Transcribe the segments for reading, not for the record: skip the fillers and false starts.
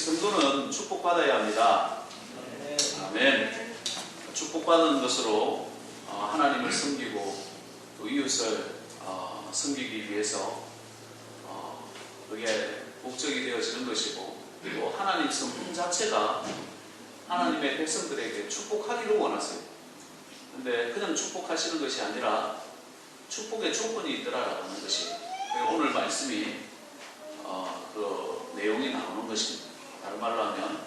성도는 축복받아야 합니다. 아멘. 축복받은 것으로 하나님을 섬기고 또 이웃을 섬기기 위해서 그게 목적이 되어지는 것이고, 또 하나님 성품 자체가 하나님의 백성들에게 축복하기를 원하세요. 근데 그냥 축복하시는 것이 아니라 축복의 조건이 있더라라고 하는 것이 오늘 말씀이 그 내용이 나오는 것입니다. 다른 말로 하면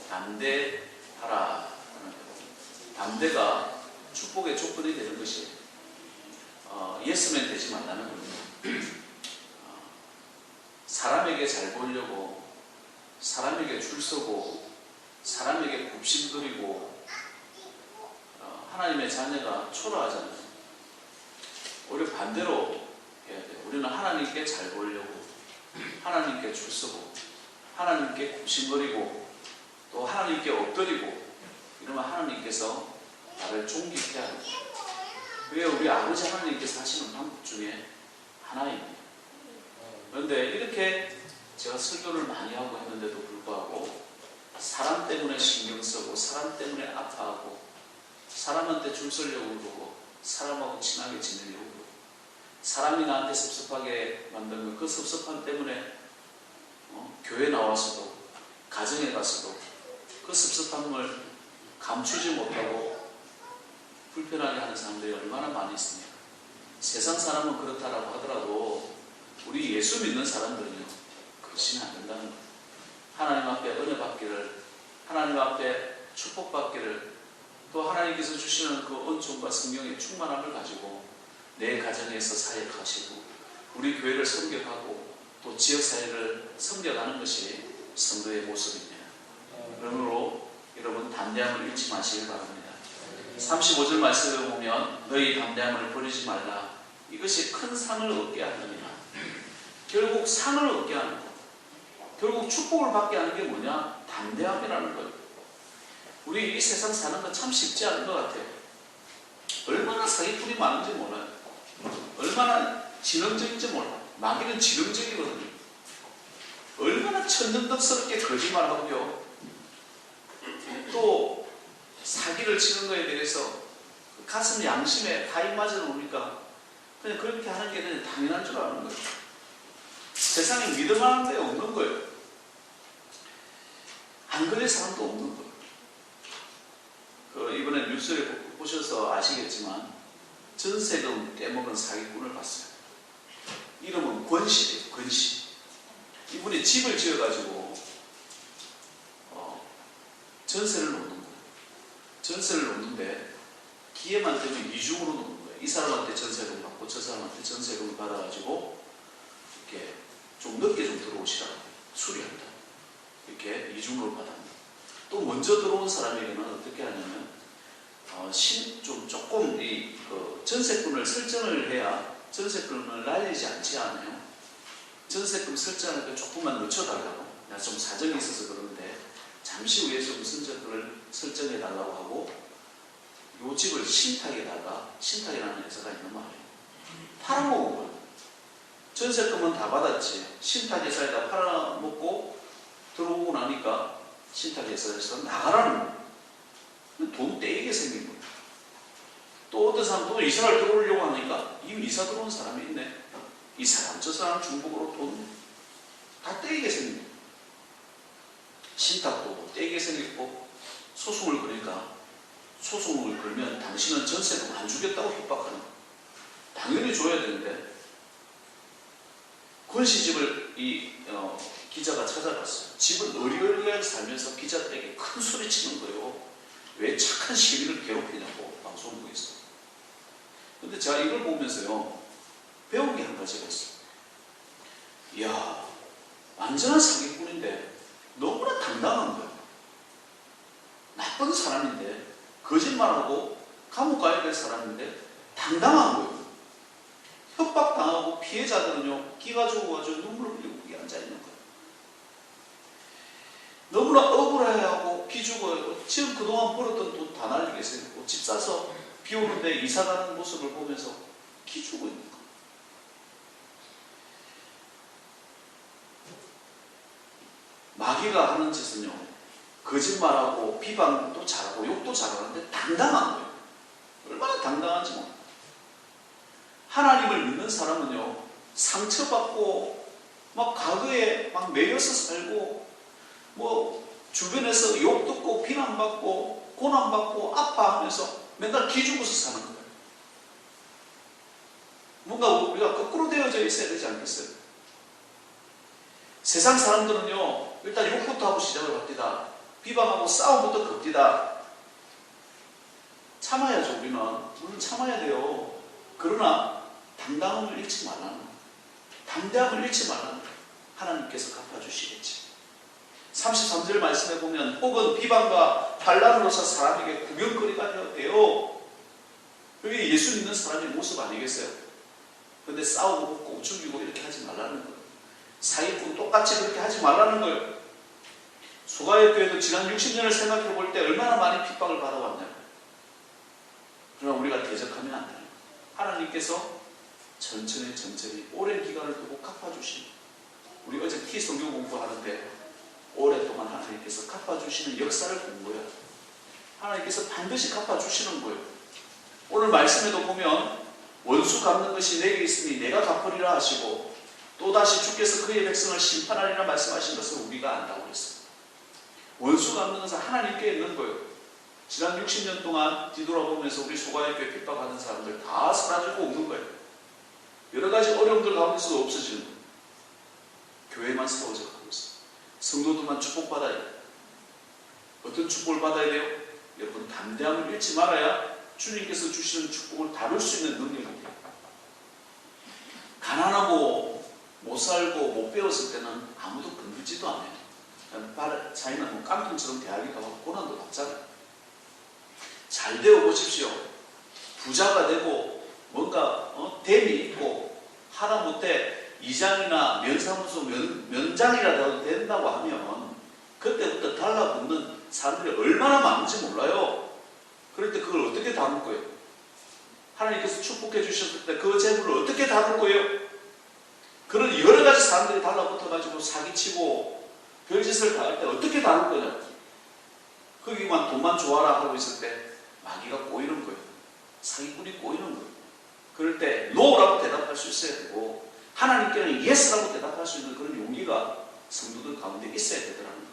담대하라. 담대가 축복의 조건이 되는 것이에요. 예스맨 되지 말라는 겁니다. 사람에게 잘 보이려고, 사람에게 줄 서고, 사람에게 굽신거리고 하나님의 자녀가 초라하잖아요. 오히려 반대로 해야 돼요. 우리는 하나님께 잘 보이려고, 하나님께 줄 서고, 하나님께 굽신거리고, 또 하나님께 엎드리고, 이러면 하나님께서 나를 존귀케 합니다. 그게 우리 아버지 하나님께서 하시는 방법 중에 하나입니다. 그런데 이렇게 제가 설교를 많이 하고 했는데도 불구하고 사람 때문에 신경 쓰고, 사람 때문에 아파하고, 사람한테 줄 서려고 그러고, 사람하고 친하게 지내려고 그러고, 사람이 나한테 섭섭하게 만들면 그 섭섭함 때문에 교회 나와서도, 가정에 가서도 그 섭섭함을 감추지 못하고 불편하게 하는 사람들이 얼마나 많이 있습니까? 세상 사람은 그렇다라고 하더라도 우리 예수 믿는 사람들은요, 그러시면 안 된다는 거예요. 하나님 앞에 은혜 받기를, 하나님 앞에 축복 받기를, 또 하나님께서 주시는 그 은총과 성령의 충만함을 가지고 내 가정에서 사역하시고, 우리 교회를 섬겨가고, 또 지역사회를 섬겨가는 것이 성도의 모습입니다. 그러므로 여러분 담대함을 잃지 마시길 바랍니다. 35절 말씀에 보면 너희 담대함을 버리지 말라. 이것이 큰 상을 얻게 하느니라. 결국 상을 얻게 하는 것, 결국 축복을 받게 하는 게 뭐냐? 담대함이라는 거예요. 우리 이 세상 사는 건 참 쉽지 않은 것 같아요. 얼마나 사기꾼이 많은지 몰라요. 얼마나 지능적인지 몰라요. 마귀는 지능적이거든요. 얼마나 천연덕스럽게 거짓말하고요, 또 사기를 치는 거에 대해서 가슴 양심에 가입맞아 놓으니까 그냥 그렇게 하는 게 그냥 당연한 줄 아는 거예요. 세상에 믿을만한 데 없는 거예요. 안 걸릴 사람도 없는 거예요. 이번에 뉴스에 보셔서 아시겠지만 전세금 떼먹은 사기꾼을 봤어요. 이름은 권씨예요. 권씨. 이분이 집을 지어가지고 전세를 놓는 거예요. 전세를 놓는데 기회만 되면 이중으로 놓는 거예요. 이 사람한테 전세금 받고 저 사람한테 전세금을 받아가지고 이렇게 좀 늦게 좀 들어오시라고 수리한다. 이렇게 이중으로 받았습니다. 또 먼저 들어온 사람에게는 어떻게 하냐면 조금 전세금을 설정을 해야 전세금을 날리지 않지 않아요. 전세금 설정할 때 조금만 늦춰달라고. 내가 좀 사정이 있어서 그러는데 잠시 후에 좀 설정해달라고 하고, 요 집을 신탁에다가, 신탁이라는 회사가 있는 말이에요. 팔아먹은 거예요. 전세금은 다 받았지. 신탁회사에다 팔아먹고 들어오고 나니까 신탁회사에서 나가라는 거예요. 돈 떼이게 생긴 거예요. 또 어떤 사람 또 이사를 들어오려고 하니까 이미 이사 들어온 사람이 있네. 이 사람 저 사람 중복으로 돈 다 떼이게 생긴 거예요. 신탁도 떼이게 생겼고, 소송을 걸으니까 소송을 걸면 당신은 전세금 안 주겠다고 협박하는 거예요. 당연히 줘야 되는데, 권씨집을 기자가 찾아갔어요. 집을 어리어리하게 살면서 기자들에게 큰 소리 치는 거예요. 왜 착한 시민을 괴롭히냐고 방송국에서. 근데 제가 이걸 보면서요, 배운 게 한 가지가 있어요. 이야, 완전한 사기꾼인데 너무나 당당한 거예요. 나쁜 사람인데, 거짓말하고 감옥 가야 될 사람인데 당당한 거예요. 협박당하고 피해자들은요, 끼가 죽어가지고 눈물을 흘리고 거기 앉아있는 거예요. 너무나 억울해하고 기죽어요. 지금 그동안 벌었던 돈 다 날리게 생겼고, 집 사서 비 오는데 이사 가는 모습을 보면서 기죽어 있는 거예요. 마귀가 하는 짓은요, 거짓말하고 비방도 잘하고 욕도 잘하는데 당당한 거예요. 얼마나 당당한지 몰라요. 하나님을 믿는 사람은요, 상처받고 막 과거에 막 매여서 살고 주변에서 욕 듣고 비난받고 고난받고 아파하면서 맨날 기죽어서 사는 거예요. 뭔가 우리가 거꾸로 되어져 있어야 되지 않겠어요? 세상 사람들은요, 일단 욕부터 하고 시작을 합니다. 비방하고 싸움부터 겁니다. 참아야죠. 우리는 참아야 돼요. 그러나 당당함을 잃지 말라는 거예요. 담대함을 잃지 말라는 거예요. 하나님께서 갚아주시겠지. 33절 말씀해 보면 혹은 비방과 반란으로서 사람에게 구경거리가 되었대요. 그게 예수 믿는 사람의 모습 아니겠어요? 근데 싸우고 웃고 죽이고 이렇게 하지 말라는 거예요. 사기꾼 똑같이 그렇게 하지 말라는 거예요. 소가의 교회도 지난 60년을 생각해 볼 때 얼마나 많이 핍박을 받아왔냐고요. 그러나 우리가 대적하면 안 돼요. 하나님께서 천천히 오랜 기간을 두고 갚아주시는, 우리 어제 T성경 공부하는데 오랫동안 하나님께서 갚아주시는 역사를 본 거예요. 하나님께서 반드시 갚아주시는 거예요. 오늘 말씀에도 보면 원수 갚는 것이 내게 있으니 내가 갚으리라 하시고 또다시 주께서 그의 백성을 심판하리라 말씀하신 것을 우리가 안다고 했어요. 원수 갚는 것은 하나님께 있는 거예요. 지난 60년 동안 뒤돌아보면서 우리 소가의 교회 핍박하는 사람들 다 사라지고 없는 거예요. 여러 가지 어려움들 가운데서도 없어지는 거예요. 교회만 세워져 가고 있어요. 성도들만 축복받아야 돼요. 어떤 축복을 받아야 돼요? 여러분, 담대함을 잃지 말아야 주님께서 주시는 축복을 다룰 수 있는 능력이 돼요. 가난하고 못 살고 못 배웠을 때는 아무도 건들지도 않아요. 자기는 깡통처럼 대학에 가고 고난도 받잖아요. 잘 되어 보십시오. 부자가 되고 뭔가 댐이 있고 하다못해 이장이나 면사무소 면장이라도 된다고 하면 그때부터 달라붙는 사람들이 얼마나 많은지 몰라요. 그럴 때 그걸 어떻게 다룰 거예요? 하나님께서 축복해 주셨을 때 그 재물을 어떻게 다룰 거예요? 그런 여러 가지 사람들이 달라붙어가지고 사기치고 별짓을 다 할 때 어떻게 다룰 거냐? 거기만 돈만 좋아라 하고 있을 때 마귀가 꼬이는 거예요. 사기꾼이 꼬이는 거예요. 그럴 때 노라고 대답할 수 있어야 되고 하나님께는 예스라고 대답할 수 있는 그런 용기가 성도들 가운데 있어야 되더라는 거예요.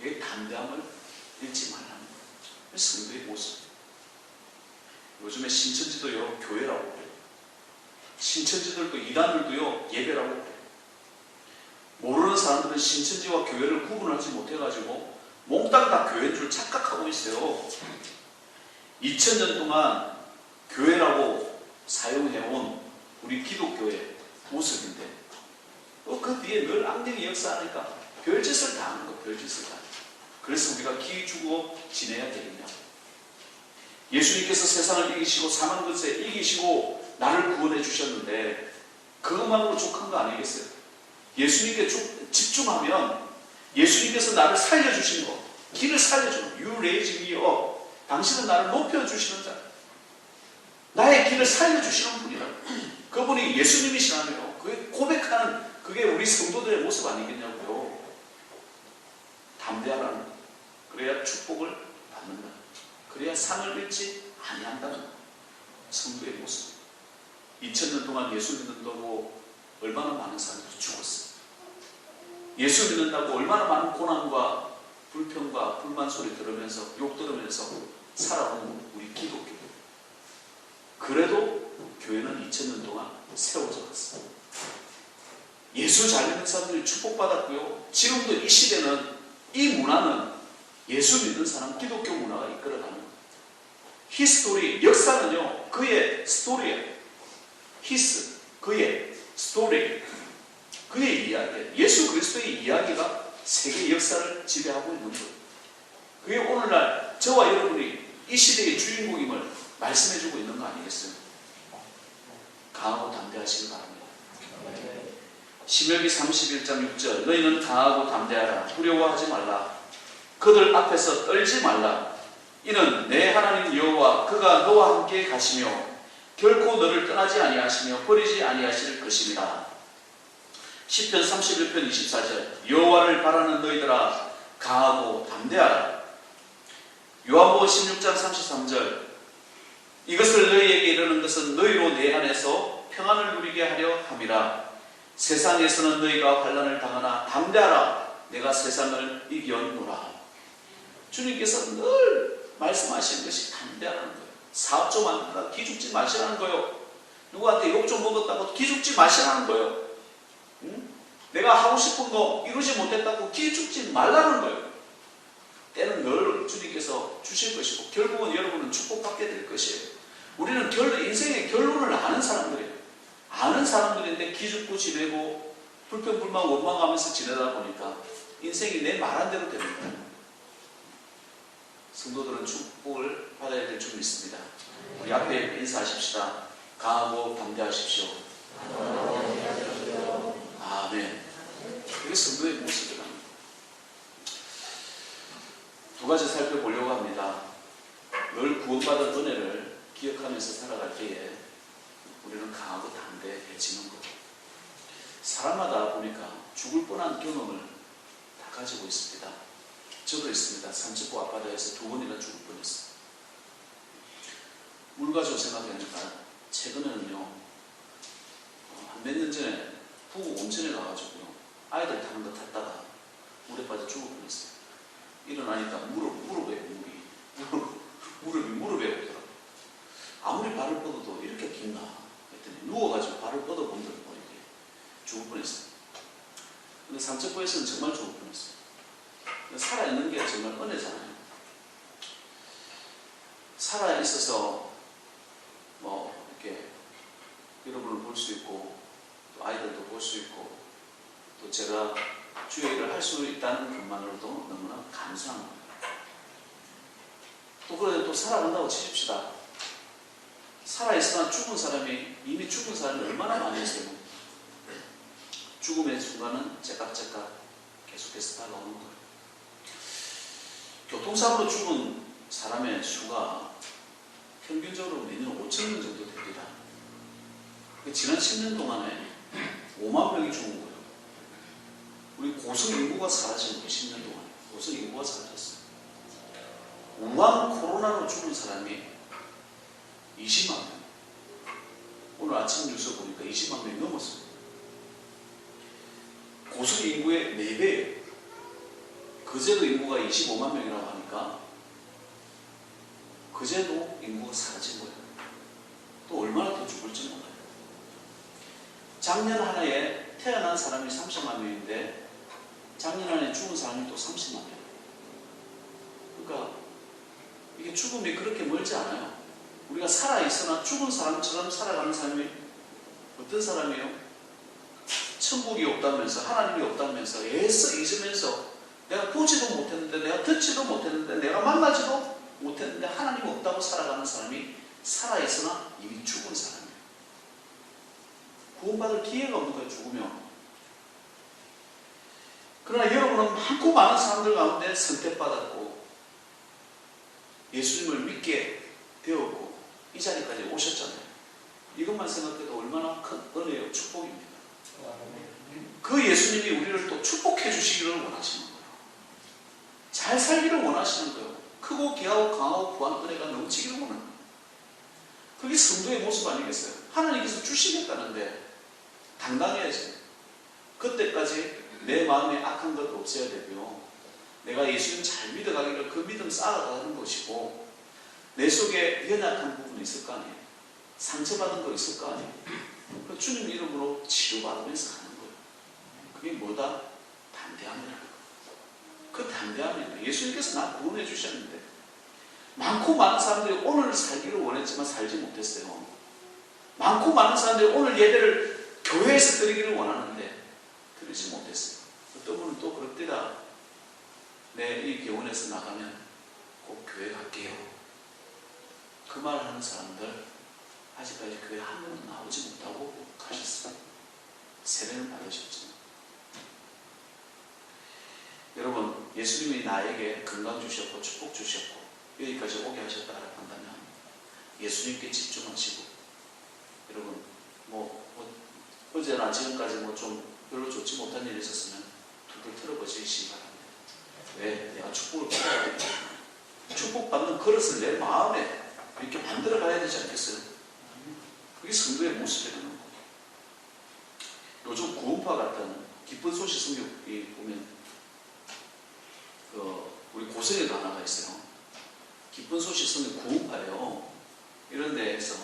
이게 담대함을 잃지 말라는 거예요. 성도의 모습. 요즘에 신천지도요 교회라고 그래요. 신천지들도 이단들도요 예배라고 그래요. 모르는 사람들은 신천지와 교회를 구분하지 못해가지고 몽땅 다 교회인 줄 착각하고 있어요. 2000년 동안 교회라고 사용해온 우리 기독교의 모습인데 그 뒤에 늘 앙증이 역사하니까 별짓을 다 하는 거, 별짓을 다. 그래서 우리가 기 주고 지내야 되겠냐. 예수님께서 세상을 이기시고 사망 것에 이기시고 나를 구원해 주셨는데 그것만으로 족한 거 아니겠어요? 예수님께 집중하면 예수님께서 나를 살려주신 거, 길을 살려주는 You raise me up. 당신은 나를 높여주시는 자, 나의 길을 살려주시는 분이라고. 그분이 예수님이시라며 그게 고백하는 그게 우리 성도들의 모습 아니겠냐고요. 담대하라는 거. 그래야 축복을 받는다. 그래야 상을 잃지 아니한다는 거. 성도의 모습. 2000년 동안 예수 믿는다고 얼마나 많은 사람들이 죽었어요. 예수 믿는다고 얼마나 많은 고난과 불평과 불만 소리 들으면서 욕 들으면서 살아온 우리 기독교. 그래도 교회는 2000년 동안 세워져 갔어요. 예수 잘 믿는 사람들이 축복받았고요. 지금도 이 시대는 이 문화는 예수 믿는 사람 기독교 문화가 이끌어가는 거예요. 히스토리, 역사는요 그의 스토리예요. 히스, 그의 스토리, 그의 이야기, 예수 그리스도의 이야기가 세계 역사를 지배하고 있는 거예요. 그게 오늘날 저와 여러분이 이 시대의 주인공임을 말씀해주고 있는 거 아니겠어요? 강하고 담대하시기 바랍니다. 신명기 31장 6절 너희는 강하고 담대하라. 두려워하지 말라. 그들 앞에서 떨지 말라. 이는 내 하나님 여호와 그가 너와 함께 가시며 결코 너를 떠나지 아니하시며 버리지 아니하실 것입니다. 시편 31편 24절 여호와를 바라는 너희들아 강하고 담대하라. 요한복음 16장 33절 이것을 너희에게 이르는 것은 너희로 내 안에서 평안을 누리게 하려 함이라. 세상에서는 너희가 환난을 당하나 담대하라. 내가 세상을 이겨노라. 주님께서 늘 말씀하시는 것이 담대하라는 거예요. 사업 좀 안 된다 기죽지 마시라는 거예요. 누구한테 욕 좀 먹었다고 기죽지 마시라는 거예요. 응? 내가 하고 싶은 거 이루지 못했다고 기죽지 말라는 거예요. 때는 늘 주님께서 주실 것이고 결국은 여러분은 축복받게 될 것이에요. 우리는 인생의 결론을 아는 사람들이에요. 아는 사람들인데 기죽고 지내고 불평불만 원망하면서 지내다 보니까 인생이 내 말한 대로 되는 거예요. 성도들은 축복을 받아야 될 줄 믿습니다. 우리 앞에 인사하십시다. 강하고 담대하십시오. 아멘. 그게 성도의 모습이랍니다. 두 가지 살펴보려고 합니다. 늘 구원받은 은혜를 기억하면서 살아갈 때에 우리는 강하고 담대해지는 것. 사람마다 보니까 죽을 뻔한 경험을 다 가지고 있습니다. 저도 있습니다. 산책고 앞바다에서 2번이나 죽을 뻔했어요. 물 가지고 생각해보니까 최근에는요, 한 몇 년 전에 부부 온천에 가가지고요, 아이들 타는 거 탔다가 물에 빠져 죽을 뻔했어요. 일어나니까 무릎에 무릎에 오더라고요. 아무리 발을 뻗어도 이렇게 긴가 했더니 누워가지고 발을 뻗어본다고 이렇게 죽을 뻔했어요. 근데 산책고에서는 정말 죽을 뻔했어요. 살아있는 게 정말 은혜잖아요. 살아있어서 이렇게 여러분을 볼 수 있고 또 아이들도 볼 수 있고 또 제가 주의 일을 할 수 있다는 것만으로도 너무나 감사한 거예요. 또 그런데 또 살아간다고 치십시다. 살아있으나 이미 죽은 사람이 얼마나 많이 있어요. 죽음의 순간은 째깍째깍 계속해서 다가오는 거예요. 교통사고로 죽은 사람의 수가 평균적으로 매년 5,000명 정도 됩니다. 지난 10년 동안에 5만 명이 죽은 거예요. 우리 고성인구가 사라진 거예요. 10년 동안에 고성인구가 사라졌어요. 우한 코로나로 죽은 사람이 20만 명. 오늘 아침 뉴스 보니까 20만 명이 넘었어요. 고성인구의 4배예요. 그제도 인구가 25만 명이라고 하니까 그제도 인구가 사라진 거예요. 또 얼마나 더 죽을지 몰라요. 작년 한 해에 태어난 사람이 30만 명인데 작년 한 해에 죽은 사람이 또 30만 명. 그러니까 이게 죽음이 그렇게 멀지 않아요. 우리가 살아있으나 죽은 사람처럼 살아가는 사람이 어떤 사람이에요? 천국이 없다면서 하나님이 없다면서 애써 잊으면서 내가 보지도 못했는데 내가 듣지도 못했는데 내가 만나지도 못했는데 하나님 없다고 살아가는 사람이 살아있으나 이미 죽은 사람이에요. 구원받을 기회가 없는 거예요. 죽으면. 그러나 여러분은 많고 많은 사람들 가운데 선택받았고 예수님을 믿게 되었고 이 자리까지 오셨잖아요. 이것만 생각해도 얼마나 큰 은혜요 축복입니다. 그 예수님이 우리를 또 축복해 주시기를 원하시는 거예요. 잘 살기를 원하시는 거예요. 크고 귀하고 강하고 구한 은혜가 넘치기를 원하는 거예요. 그게 성도의 모습 아니겠어요? 하나님께서 주시겠다는데 당당해야지. 그때까지 내 마음에 악한 것 없애야 되고요. 내가 예수님 잘 믿어가기를 그 믿음 쌓아가는 것이고 내 속에 연약한 부분이 있을 거 아니에요. 상처받은 거 있을 거 아니에요. 그 주님 이름으로 치료받으면서 하는 거예요. 그게 뭐다? 담대함이라는 거예요. 그 담대함입니다. 예수님께서 나 구원해 주셨는데 많고 많은 사람들이 오늘 살기를 원했지만 살지 못했어요. 많고 많은 사람들이 오늘 예배를 교회에서 드리기를 원하는데 드리지 못했어요. 어떤 분은 또 그렇더라. 이 교원에서 나가면 꼭 교회 갈게요. 그 말 하는 사람들 아직까지 교회 한 번도 나오지 못하고 가셨어요. 세례는 받으셨죠. 여러분, 예수님이 나에게 건강 주셨고 축복 주셨고 여기까지 오게 하셨다고 한다면 예수님께 집중하시고 여러분 어제나 지금까지 좀 별로 좋지 못한 일이 있었으면 툭툭 털어버리시기 바랍니다. 왜? 내가 축복을 받아야 되니까. 축복받는 그릇을 내 마음에 이렇게 만들어 가야 되지 않겠어요? 그게 성도의 모습이라는 거예요. 요즘 구원파 같은 기쁜 소식 성경이 보면 우리 고성에도 하나가 있어요. 기쁜 소식 성경 구원파예요. 이런 데에서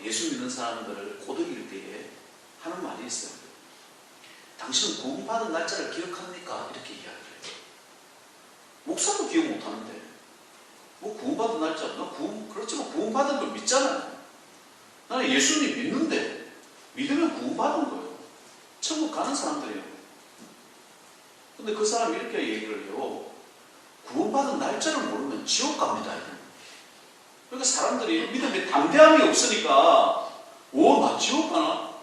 예수 믿는 사람들을 고독일 때에 하는 말이 있어요. 당신은 구원받은 날짜를 기억합니까? 이렇게 이야기해요. 목사도 기억 못하는데 뭐 구원받은 날짜, 그렇지만 구원받은 걸 믿잖아요. 나는 예수님 믿는데 믿으면 구원받은 거예요. 천국 가는 사람들이에요. 근데 그 사람이 이렇게 얘기를 해요. 구원받은 날짜를 모르면 지옥 갑니다. 그러니까 사람들이 믿음에 담대함이 없으니까 나 지옥 가나?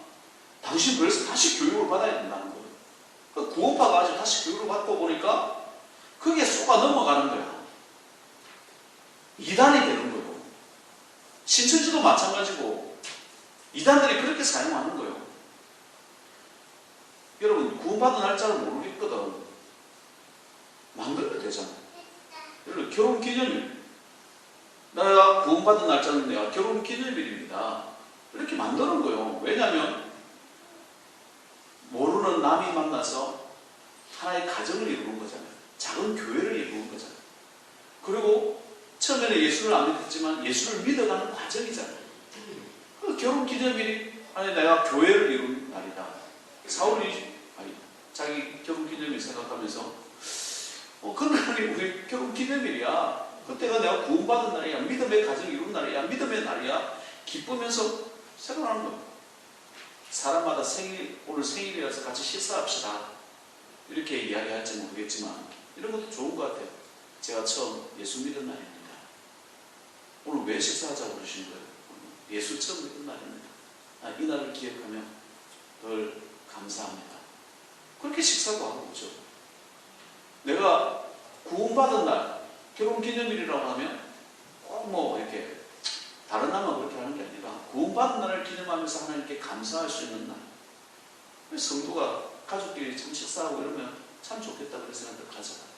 당신 그래서 다시 교육을 받아야 된다는 거예요. 그 구원파가 아주 다시 교육을 받고 보니까 그게 쏘가 넘어가는 거야. 이단이 되는 거예요. 신천지도 마찬가지고 이단들이 그렇게 사용하는 거예요. 여러분 구원받은 날짜를 모르겠거든. 만들어야 되잖아. 여러분 결혼기념일, 내가 구원받은 날짜는 내가 결혼기념일입니다. 이렇게 만드는 거예요. 왜냐하면 모르는 남이 만나서 하나의 가정을 이루는 거잖아요. 작은 교회를 이루는 거잖아요. 그리고 처음에는 예수를 안 믿었지만 예수를 믿어가는 과정이잖아요. 그 결혼기념일이 내가 교회를 이룬 날이다. 사울이 자기 결혼기념일 생각하면서 그날이 우리 결혼기념일이야. 그때가 내가 구원받은 날이야. 믿음의 가정 이룬 날이야. 믿음의 날이야. 기쁘면서 생각하는 거예요. 사람마다 오늘 생일이라서 같이 식사합시다. 이렇게 이야기할지 모르겠지만 이런 것도 좋은 것 같아요. 제가 처음 예수 믿은 날입니다. 오늘 왜 식사하자고 그러신 거예요? 예수 처음 믿은 날입니다. 이 날을 기억하며 늘 감사합니다. 그렇게 식사도 하고 그죠. 내가 구원받은 날, 결혼기념일이라고 하면 꼭 이렇게 다른 날만 그렇게 하는 게 아니라 구원받은 날을 기념하면서 하나님께 감사할 수 있는 날. 성도가 가족끼리 참 식사하고 이러면 참 좋겠다 그래서 생각을 가져가요.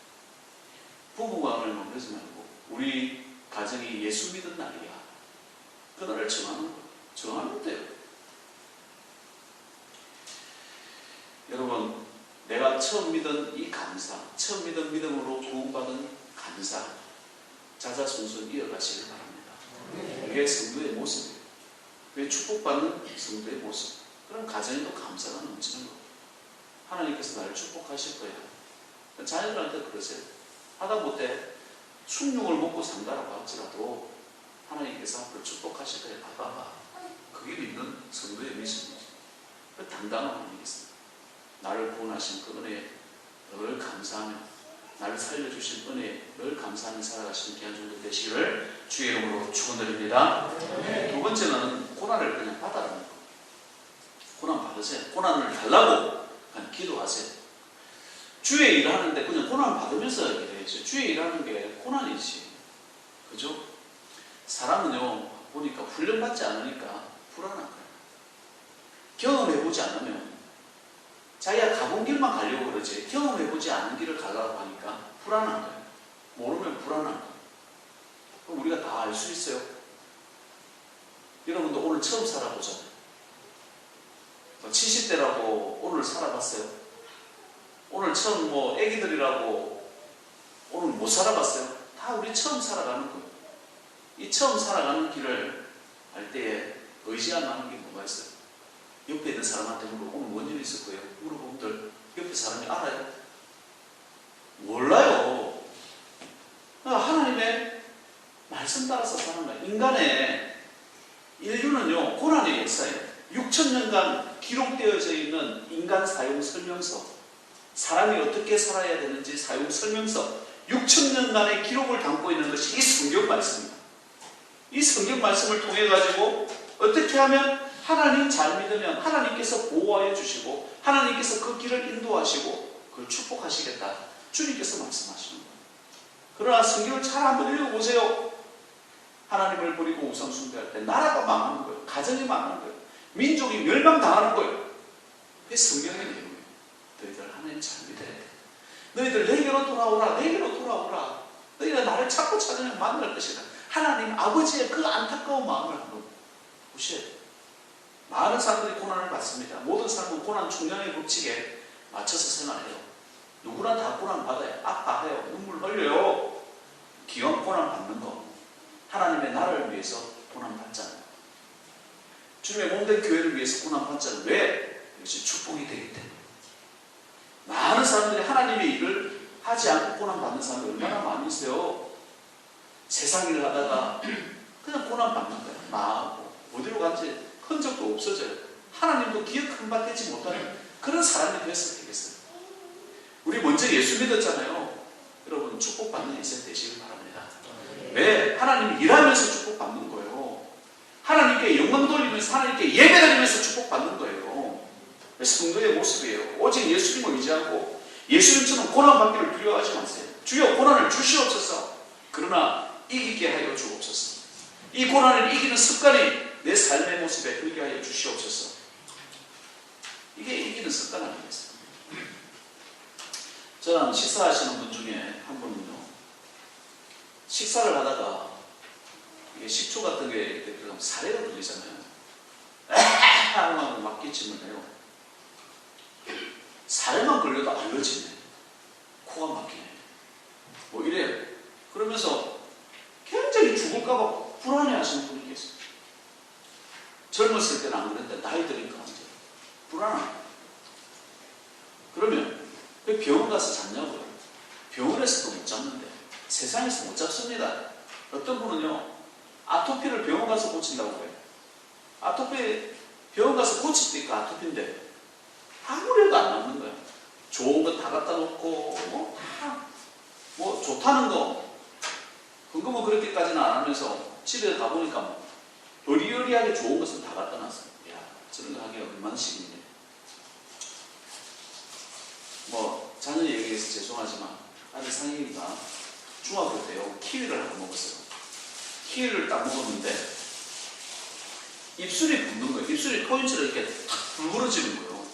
부부간을 그러지 말고 우리 가정이 예수 믿은 날이야. 그 날을 정하면 돼요. 여러분 내가 처음 믿은 이 감사, 처음 믿은 믿음으로 구원받은 감사 자자손손 이어가시길 바랍니다. 이게 성도의 모습이에요. 그게 축복받는 성도의 모습. 그럼 가정에도 감사가 넘치는 거예요. 하나님께서 나를 축복하실 거예요. 자녀들한테 그러세요. 하다못해 숭늉을 먹고 산다라고 할지라도 하나님께서 앞으로 축복하실 거예요. 봐봐. 그게 믿는 성도의 모습이죠. 그 당당한 하나님이겠습니다. 나를 구원하신 그 은혜에 늘 감사하며 나를 살려주신 은혜에 늘 감사하며 살아가시는 귀한 종들 되시기를 주의 이름으로 축원드립니다. 두 번째는 고난을 그냥 받아라는 거. 고난 받으세요. 고난을 달라고 그냥 기도하세요. 주의 일하는데 그냥 고난 받으면서 일해야죠. 주의 일하는 게 고난이지. 그죠? 사람은요 보니까 훈련받지 않으니까 불안한 거예요. 경험해보지 않으면 자기가 가본 길만 가려고 그러지 경험해보지 않은 길을 가려고 하니까 불안한 거예요. 모르면 불안한 거예요. 그럼 우리가 다 알 수 있어요. 여러분도 오늘 처음 살아보잖아요. 70대라고 오늘 살아봤어요. 오늘 처음 애기들이라고 오늘 못 살아봤어요. 다 우리 처음 살아가는 거예요. 이 처음 살아가는 길을 할 때에 의지할 만한 게 뭐가 있어요? 옆에 있는 사람한테 물어보고 오늘 뭔 일 있을 거예요? 물어보면 옆에 사람이 알아요? 몰라요. 하나님의 말씀 따라서 사는 거예요. 인간의 인류는요 고난의 역사예요. 6,000년간 기록되어져 있는 인간 사용 설명서, 사람이 어떻게 살아야 되는지 사용 설명서 6,000년간의 기록을 담고 있는 것이 이 성경 말씀입니다. 이 성경 말씀을 통해 가지고 어떻게 하면 하나님 잘 믿으면 하나님께서 보호하여 주시고 하나님께서 그 길을 인도하시고 그걸 축복하시겠다. 주님께서 말씀하시는 거예요. 그러나 성경을 잘 한번 읽어보세요. 하나님을 버리고 우상 숭배할 때 나라가 망하는 거예요. 가정이 망하는 거예요. 민족이 멸망당하는 거예요. 그게 성경의 내용이에요. 너희들 하나님 잘 믿어야 돼. 너희들 내게로 돌아오라. 내게로 돌아오라. 너희가 나를 찾고 찾으면 만날 것이다. 하나님 아버지의 그 안타까운 마음을 한번 보셔야 돼요. 많은 사람들이 고난을 받습니다. 모든 사람은 고난 중량의 법칙에 맞춰서 생활해요. 누구나 다 고난 받아요. 아파해요. 눈물 흘려요. 기왕 고난 받는 거 하나님의 나라를 위해서 고난 받잖아요. 주님의 몸된 교회를 위해서 고난 받잖아요. 왜? 이것이 축복이 되기 때문에. 많은 사람들이 하나님의 일을 하지 않고 고난 받는 사람이 얼마나 많이 있어요. 세상 일을 하다가 그냥 고난 받는 거예요. 망하고 어디로 간지 흔적도 없어져요. 하나님도 기억 한바 되지 못하는 그런 사람이 되었으면 되겠어요. 우리 먼저 예수 믿었잖아요. 여러분 축복받는 인생 되시길 바랍니다. 왜? 하나님이 일하면서 축복받는 거예요. 하나님께 영광 돌리면서 하나님께 예배 드리면서 축복받는 거예요. 성도의 모습이에요. 오직 예수님을 의지하고 예수님처럼 고난받기를 두려워하지 마세요. 주여 고난을 주시옵소서. 그러나 이기게 하여 주옵소서. 이 고난을 이기는 습관이 내 삶의 모습에 들게 하여 주시옵소서. 이게 이기는 습관 아니겠어요? 저는 식사하시는 분 중에 한 분은요, 식사를 하다가 이게 식초 같은 게 이렇게 들어가면 사례가 들리잖아요. 하고 막 기침을 해요. 사례만 걸려도 알러지네. 코가 막히네. 뭐 이래요. 그러면서 굉장히 죽을까봐 불안해 하시는 분이 계세요. 젊었을 때는 안 그랬는데 나이 드니까 불안하다. 그러면 왜 병원 가서 잤냐고요? 병원에서도 못 잡는데 세상에서 못 잡습니다. 어떤 분은요 아토피를 병원 가서 고친다고 해요. 아토피 병원 가서 고치니까 아토피인데 아무리 해도 안 낫는 거야. 좋은 거 다 갖다 놓고 뭐 좋다는 거 궁금은 그렇게까지는 안 하면서 집에 가보니까 어리어리하게 좋은 것은 다 갖다 놨어요. 야, 저런 거 하기가 얼마나 식인데. 뭐 자녀 얘기해서 죄송하지만 아들 상희가 중학교 때요 키위를 하나 먹었어요. 키위를 딱 먹었는데 입술이 붓는 거예요. 입술이 토인처럼 이렇게 탁 불그러지는 거예요.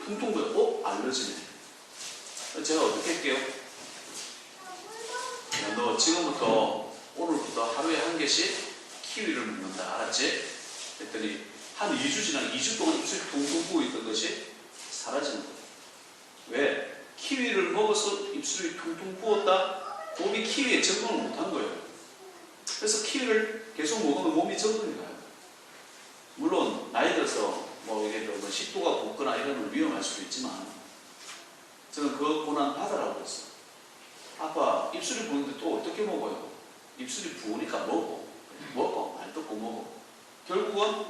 퉁퉁 부어. 알러지네. 제가 어떻게 할게요? 야, 너 지금부터 오늘부터 하루에 한 개씩 키위를 먹는다. 알았지? 그랬더니 한 2주 지나면 2주 동안 입술이 퉁퉁 부어 있던 것이 사라지는 거예요. 왜? 키위를 먹어서 입술이 퉁퉁 부었다? 몸이 키위에 적응을 못한 거예요. 그래서 키위를 계속 먹으면 몸이 적응이 가요. 물론 나이 들어서 뭐 이게 뭐 식도가 붓거나 이러면 위험할 수도 있지만 저는 그 고난 받으라고 했어요. 아빠 입술이 부는데 또 어떻게 먹어요? 입술이 부으니까 먹어 말 듣고 먹어. 결국은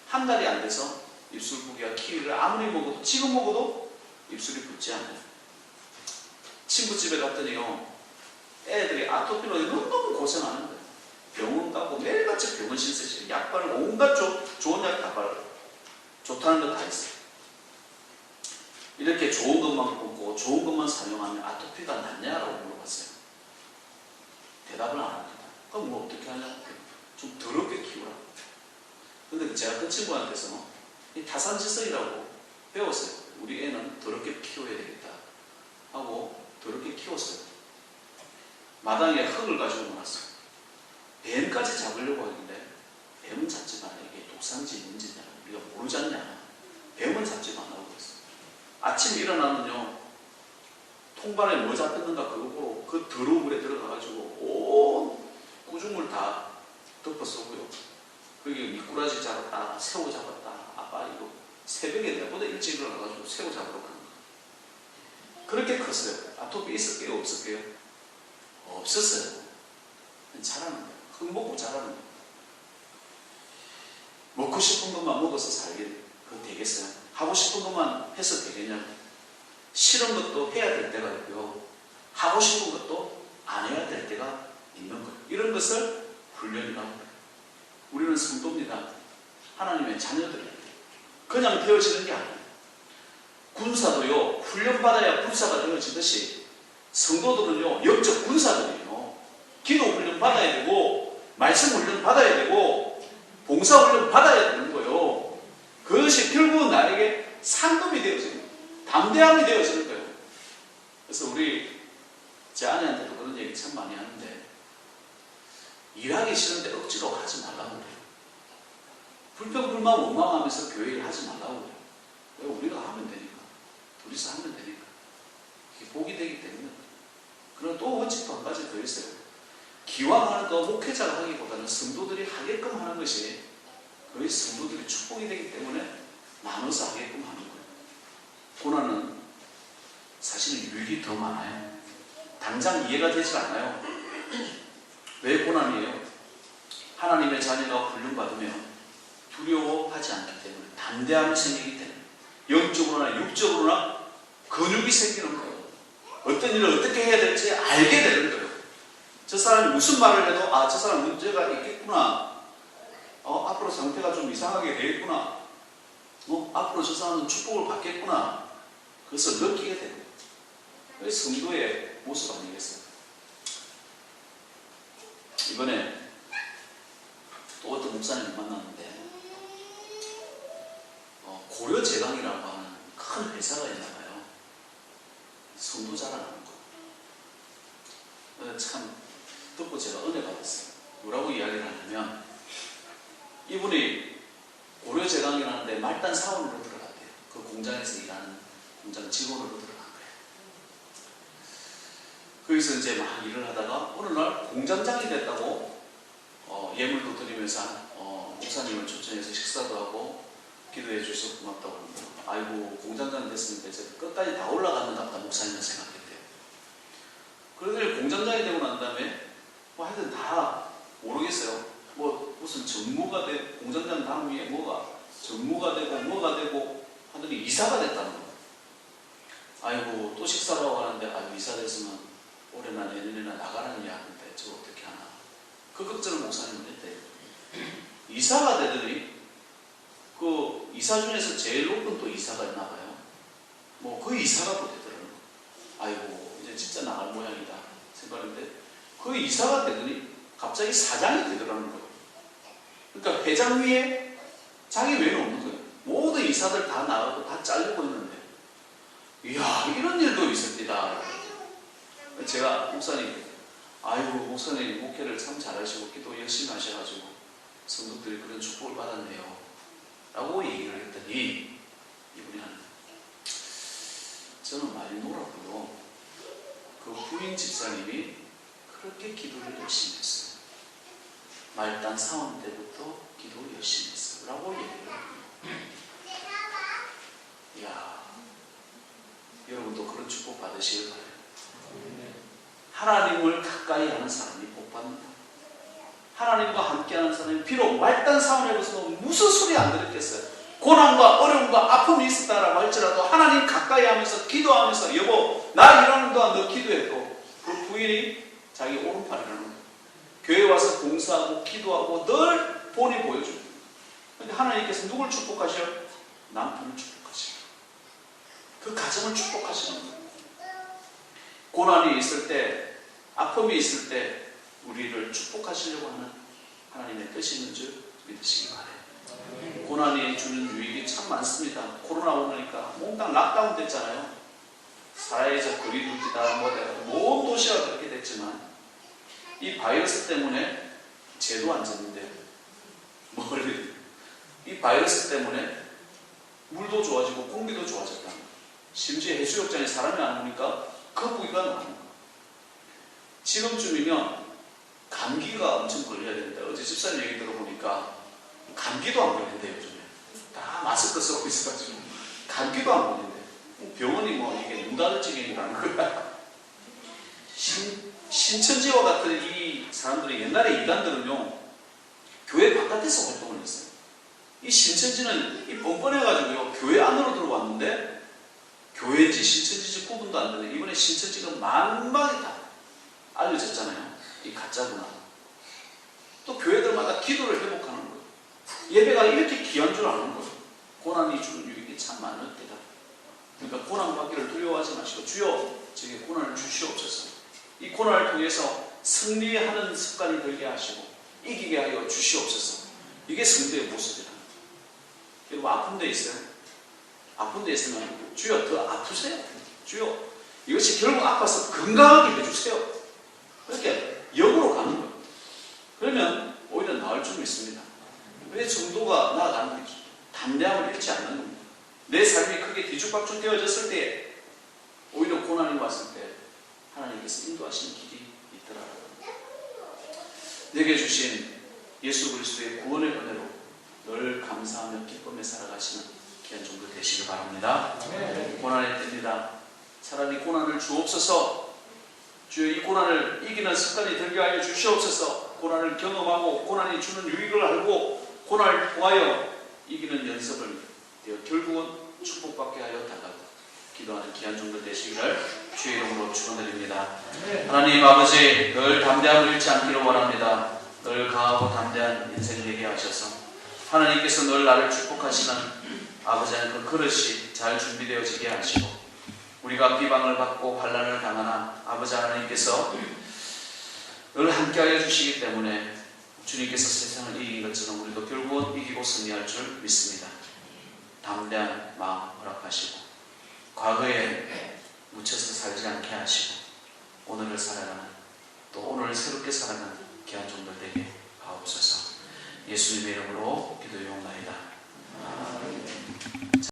한 달이 안 돼서 입술 부기가 키위를 아무리 먹어도 지금 먹어도 입술이 붓지 않아요. 친구 집에 갔더니요 애들이 아토피로 너무 고생하는 거예요. 병원 가고 매일같이 병원 신세시 약 바르고 온갖 좋은 약 다 바르고 좋다는 거 다 있어요. 이렇게 좋은 것만 먹고 좋은 것만 사용하면 아토피가 낫냐라고 물어봤어요. 대답을 안 합니다. 그럼 뭐 어떻게 하냐고. 좀 더럽게 키우라고. 근데 제가 그 친구한테서 이 타산지성이라고 배웠어요. 우리 애는 더럽게 키워야 되겠다 하고 더럽게 키웠어요. 마당에 흙을 가지고 놀았어요. 뱀까지 잡으려고 하는데 뱀은 잡지 마라. 이게 독산지 뭔지냐 우리가 모르지 않냐. 뱀은 잡지 말라고 그랬어요. 아침에 일어나면요 통발에 뭐 잡혔는가 그거 보고 그 더러운 물에 들어가가지고 온 구중물 다 덮어쓰고요. 거기 미꾸라지 잡았다 새우 잡았다. 아빠 이거 새벽에 내보다 일찍 일어나가지고 새우 잡으러 가는 거예요. 그렇게 컸어요. 아토피 있었게요 없었게요? 없었어요. 자라는 거예요. 흙 먹고 자라는 거예요. 먹고 싶은 것만 먹어서 살길 그거 되겠어요? 하고 싶은 것만 해서 되겠냐고. 싫은 것도 해야 될 때가 있고요. 하고 싶은 것도 안 해야 될 때가 있는 거예요. 이런 것을 훈련이라고 해요. 우리는 성도입니다. 하나님의 자녀들이에요. 그냥 되어지는 게 아니에요. 군사도요 훈련받아야 군사가 되어지듯이 성도들은요 영적 군사들이에요. 기도 훈련 받아야 되고 말씀 훈련 받아야 되고 봉사 훈련 받아야 되는 거예요. 그것이 결국은 나에게 상급이 되어지는 거예요. 담대함이 되어지는 거예요. 그래서 우리 제 아내한테도 그런 얘기 참 많이 하는데, 일하기 싫은데 억지로 하지 말라고 그래요. 불평불만 원망하면서 교회를 하지 말라고 그래요. 왜? 우리가 하면 되니까. 둘이서 하면 되니까. 이게 복이 되기 때문에. 그리고 또 원칙도 한 가지 더 있어요. 기왕하는 거 목회자가 하기보다는 성도들이 하게끔 하는 것이 거의 성도들이 축복이 되기 때문에 나눠서 하게끔 하는 거예요. 고난은 사실은 유익이 더 많아요. 당장 이해가 되지 않아요. 왜 고난이에요? 하나님의 자녀가 훈련받으면 두려워하지 않기 때문에, 담대함이 생기기 때문에, 영적으로나 육적으로나 근육이 생기는 거예요. 어떤 일을 어떻게 해야 될지 알게 되는 거예요. 저 사람이 무슨 말을 해도 저 사람 문제가 있겠구나. 앞으로 상태가 좀 이상하게 되겠구나. 앞으로 저 사람은 축복을 받겠구나. 그것을 느끼게 되는 거예요. 그게 성도의 모습 아니겠어요? 이번에 또 어떤 목사님을 만났는데, 고려제강이라고 하는 큰 회사가 있나봐요. 성도 자랑하는 거. 참 듣고 제가 은혜 받았어요. 뭐라고 이야기를 하냐면, 이분이 고려제강이라는데 말단 사원으로 들어갔대요. 그 공장에서 일하는 공장 직원으로 들어간 거예요. 거기서 이제 막 일을 하다가 어느 날 공장장이 됐다고 예물도 드리면서 목사님을 초청해서 식사도 하고 기도해 주셔서 고맙다고 합니다. 아이고, 공장장이 됐으니까 이제 끝까지 다 올라갔는가 보다 목사님은 생각했대요. 그런데 공장장이 되고 난 다음에 하여튼 다 모르겠어요. 무슨 전무가 되고, 공장장 다음 위에 전무가 되고 뭐가 되고 하더니 이사가 됐다는 거예요. 아이고, 또 식사를 하고 하는데 이사 됐으면 올해나 내년에나 나가라는 이야기인데 저 어떻게 하나. 그 걱정을 목사님은 했대요. 이사가 되더니 그 이사 중에서 제일 높은 또 이사가 있나 봐요. 그 이사가 또 되더라고요. 아이고, 이제 진짜 나갈 모양이다 생각했는데, 그 이사가 되더니 갑자기 사장이 되더라는 거예요. 그러니까 회장 위에 자기 외에는 없는 거예요. 모든 이사들 다 나가고 다 잘리고 있는데, 이야, 이런 일도 있었다. 제가 목사님, 아이고, 목사님 목회를 참 잘하시고 기도 열심히 하셔가지고 성도들이 그런 축복을 받았네요 라고 얘기를 했더니, 이분이 하는, 저는 많이 놀았고요. 그 부인 집사님이 그렇게 기도를 열심히 했어요. 말단 사원 때부터 기도를 열심히 했어요 라고 얘기를 해요. 이야, 여러분도 그런 축복 받으시길 바라요. 하나님을 가까이 하는 사람이 복받는다. 하나님과 함께하는 사람이 비록 말단 사원에서도 무슨 소리 안 들었겠어요. 고난과 어려움과 아픔이 있었다라고 할지라도 하나님 가까이 하면서 기도하면서, 여보 나 일하는 동안 너 기도했고, 그 부인이 자기 오른팔이라는 거예요. 교회 와서 봉사하고 기도하고 늘 본이 보여줍니다. 그런데 하나님께서 누굴 축복하셔? 남편을 축복하시고 그 가정을 축복하시는 거예요. 고난이 있을 때, 아픔이 있을 때 우리를 축복하시려고 하는 하나님의 뜻이 있는 줄 믿으시기 바라요. 고난이 주는 유익이 참 많습니다. 코로나 오니까 몽땅 락다운 됐잖아요. 사회에서 거리두기다 모든 도시가 그렇게 됐지만, 이 바이러스 때문에 제도 안 졌는데 이 바이러스 때문에 물도 좋아지고 공기도 좋아졌다. 심지어 해수욕장에 사람이 안 오니까 거북이가 나오는 거예요. 지금쯤이면 감기가 엄청 걸려야 되는데, 어제 집사님 얘기 들어보니까 감기도 안 걸린대요. 요즘에 다 마스크 쓰고 있어가지고 감기도 안 걸린대. 병원이 이게 눈 닫을 지경이라는 거야. 신천지와 같은 이 사람들이, 옛날에 이단들은요 교회 바깥에서 활동을 했어요. 이 신천지는 이 뻔뻔해가지고요 교회 안으로 들어왔는데, 교회인지 신천지인지 구분도 안 되는, 이번에 신천지가 만방이 다 알려졌잖아요. 이 가짜구나. 또 교회들마다 기도를 회복하는 거예요. 예배가 이렇게 귀한 줄 아는 거예요. 고난이 주는 유익이 참 많을 때다. 그러니까 고난 받기를 두려워하지 마시고, 주여 제게 고난을 주시옵소서. 이 고난을 통해서 승리하는 습관이 들게 하시고 이기게 하여 주시옵소서. 이게 성도의 모습이다. 여러분, 아픈 데 있어요? 아픈 데 있으면 주여 더 아프세요. 주여 이것이 결국 아파서 건강하게 해주세요. 그렇게 역으로 가는 거예요. 그러면 오히려 나을 줄 믿습니다. 왜 정도가 나아가는 거죠? 담대함을 잃지 않는 겁니다. 내 삶이 크게 뒤죽박죽 되어졌을 때 오히려 고난이 왔을 때 하나님께서 인도하시는 길이 있더라고요. 내게 주신 예수 그리스도의 구원의 은혜로 늘 감사하며 기쁨에 살아가시는 귀한 종들 되시길 바랍니다. 고난의 때입니다. 차라리 고난을 주옵소서. 주여 이 고난을 이기는 습관이 들게 하여 주시옵소서. 고난을 경험하고 고난이 주는 유익을 알고 고난을 통하여 이기는 연습을 되어 결국은 축복받게 하여 달라고 기도하는 귀한 종들 되시기를 주의 이름으로 축원드립니다. 하나님 아버지 늘 담대함을 잃지 않기를 원합니다. 늘 강하고 담대한 인생 되게 하셔서 하나님께서 늘 나를 축복하시는 아버지 하나님 그 그릇이 잘 준비되어지게 하시고 우리가 비방을 받고 환난을 당하나 아버지 하나님께서 늘 함께하여 주시기 때문에 주님께서 세상을 이긴 것처럼 우리도 결국은 이기고 승리할 줄 믿습니다. 담대한 마음 허락하시고 과거에 묻혀서 살지 않게 하시고 오늘을 살아가는 또 오늘을 새롭게 살아가는 귀한 종들 되게 하옵소서. 예수님의 이름으로 기도하옵나이다.